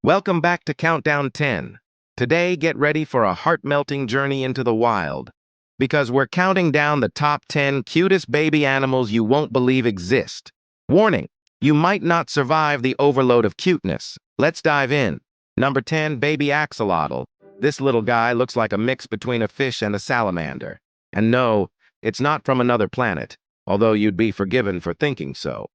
Welcome back to Countdown 10. Today, get ready for a heart-melting journey into the wild, because we're counting down the top 10 cutest baby animals you won't believe exist. Warning, you might not survive the overload of cuteness. Let's dive in. Number 10, baby axolotl. This little guy looks like a mix between a fish and a salamander. And no, it's not from another planet, although you'd be forgiven for thinking so.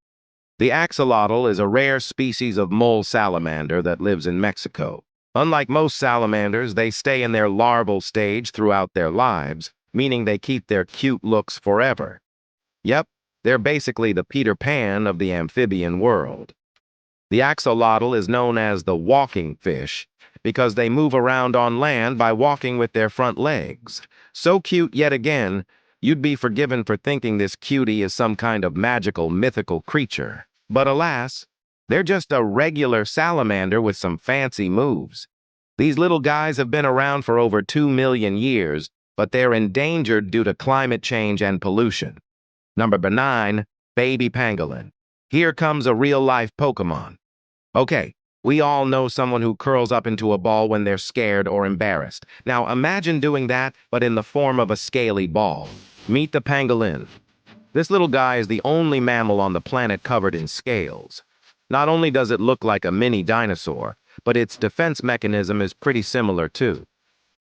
The axolotl is a rare species of mole salamander that lives in Mexico. Unlike most salamanders, they stay in their larval stage throughout their lives, meaning they keep their cute looks forever. Yep, they're basically the Peter Pan of the amphibian world. The axolotl is known as the walking fish because they move around on land by walking with their front legs. So cute yet again, you'd be forgiven for thinking this cutie is some kind of magical, mythical creature. But alas, they're just a regular salamander with some fancy moves. These little guys have been around for over 2 million years, but they're endangered due to climate change and pollution. Number 9, baby pangolin. Here comes a real-life Pokémon. Okay, we all know someone who curls up into a ball when they're scared or embarrassed. Now imagine doing that, but in the form of a scaly ball. Meet the pangolin. This little guy is the only mammal on the planet covered in scales. Not only does it look like a mini dinosaur, but its defense mechanism is pretty similar too.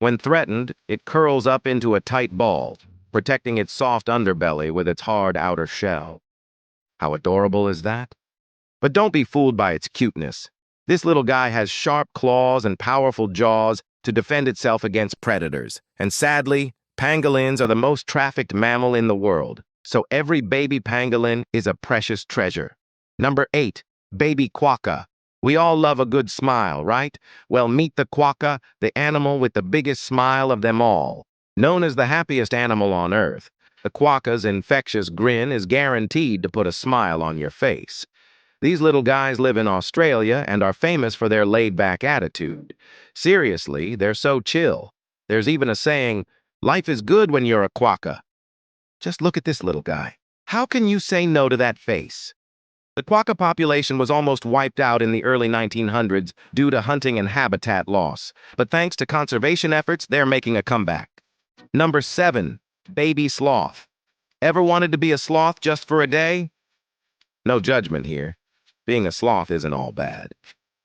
When threatened, it curls up into a tight ball, protecting its soft underbelly with its hard outer shell. How adorable is that? But don't be fooled by its cuteness. This little guy has sharp claws and powerful jaws to defend itself against predators. And sadly, pangolins are the most trafficked mammal in the world. So every baby pangolin is a precious treasure. Number 8, baby quokka. We all love a good smile, right? Well, meet the quokka, the animal with the biggest smile of them all. Known as the happiest animal on Earth, the quokka's infectious grin is guaranteed to put a smile on your face. These little guys live in Australia and are famous for their laid-back attitude. Seriously, they're so chill. There's even a saying, life is good when you're a quokka. Just look at this little guy. How can you say no to that face? The quokka population was almost wiped out in the early 1900s due to hunting and habitat loss, but thanks to conservation efforts, they're making a comeback. Number 7, baby sloth. Ever wanted to be a sloth just for a day? No judgment here. Being a sloth isn't all bad.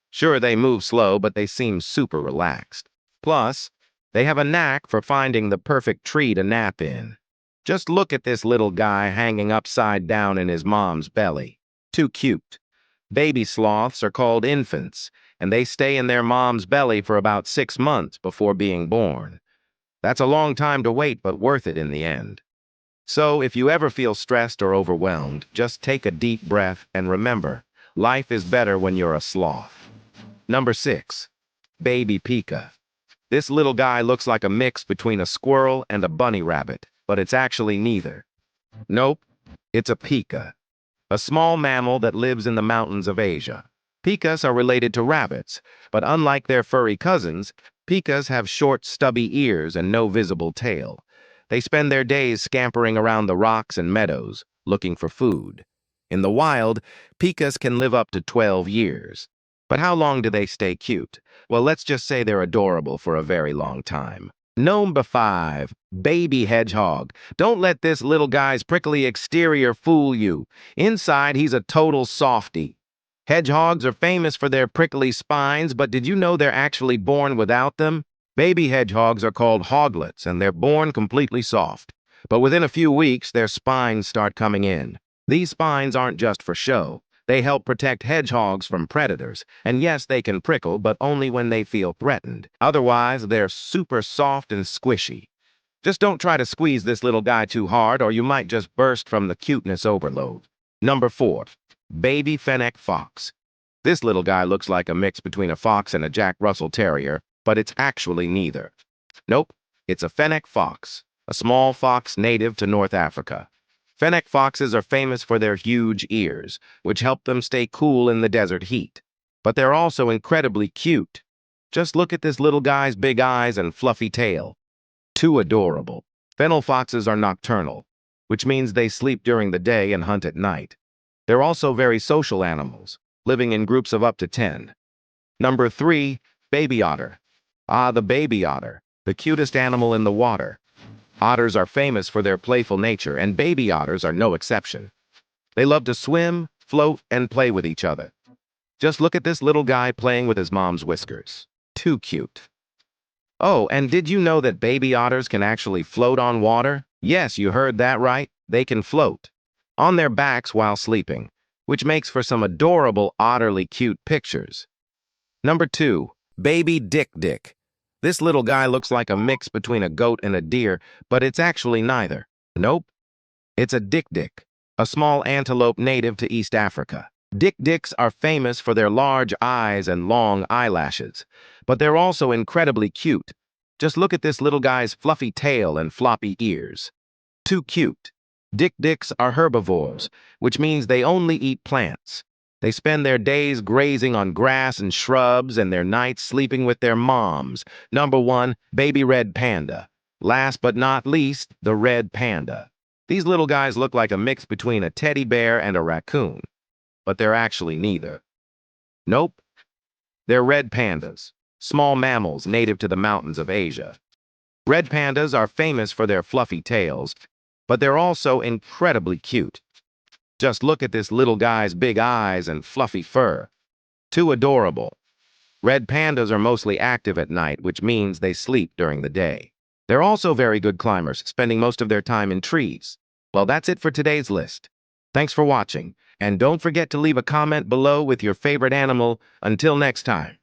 Sure, they move slow, but they seem super relaxed. Plus, they have a knack for finding the perfect tree to nap in. Just look at this little guy hanging upside down in his mom's belly. Too cute. Baby sloths are called infants, and they stay in their mom's belly for about 6 months before being born. That's a long time to wait, but worth it in the end. So if you ever feel stressed or overwhelmed, just take a deep breath and remember, life is better when you're a sloth. Number 6, baby pika. This little guy looks like a mix between a squirrel and a bunny rabbit, but it's actually neither. Nope, it's a pika, a small mammal that lives in the mountains of Asia. Pikas are related to rabbits, but unlike their furry cousins, pikas have short, stubby ears and no visible tail. They spend their days scampering around the rocks and meadows, looking for food. In the wild, pikas can live up to 12 years. But how long do they stay cute? Well, let's just say they're adorable for a very long time. Number 5, baby hedgehog. Don't let this little guy's prickly exterior fool you. Inside, he's a total softie. Hedgehogs are famous for their prickly spines, but did you know they're actually born without them? Baby hedgehogs are called hoglets, and they're born completely soft. But within a few weeks, their spines start coming in. These spines aren't just for show. They help protect hedgehogs from predators. And yes, they can prickle, but only when they feel threatened. Otherwise, they're super soft and squishy. Just don't try to squeeze this little guy too hard, or you might just burst from the cuteness overload. Number 4, baby fennec fox. This little guy looks like a mix between a fox and a Jack Russell Terrier, but it's actually neither. Nope, it's a fennec fox, a small fox native to North Africa. Fennec foxes are famous for their huge ears, which help them stay cool in the desert heat. But they're also incredibly cute. Just look at this little guy's big eyes and fluffy tail. Too adorable. Fennel foxes are nocturnal, which means they sleep during the day and hunt at night. They're also very social animals, living in groups of up to 10. Number 3, baby otter. Ah, the baby otter, the cutest animal in the water. Otters are famous for their playful nature, and baby otters are no exception. They love to swim, float, and play with each other. Just look at this little guy playing with his mom's whiskers. Too cute. Oh, and did you know that baby otters can actually float on water? Yes, you heard that right. They can float on their backs while sleeping, which makes for some adorable, otterly cute pictures. Number 2, baby Dick Dick. This little guy looks like a mix between a goat and a deer, but it's actually neither. Nope, it's a Dick Dick, a small antelope native to East Africa. Dick Dicks are famous for their large eyes and long eyelashes, but they're also incredibly cute. Just look at this little guy's fluffy tail and floppy ears. Too cute. Dick Dicks are herbivores, which means they only eat plants. They spend their days grazing on grass and shrubs and their nights sleeping with their moms. Number 1, baby red panda. Last but not least, the red panda. These little guys look like a mix between a teddy bear and a raccoon, but they're actually neither. Nope, they're red pandas, small mammals native to the mountains of Asia. Red pandas are famous for their fluffy tails, but they're also incredibly cute. Just look at this little guy's big eyes and fluffy fur. Too adorable. Red pandas are mostly active at night, which means they sleep during the day. They're also very good climbers, spending most of their time in trees. Well, that's it for today's list. Thanks for watching, and don't forget to leave a comment below with your favorite animal. Until next time.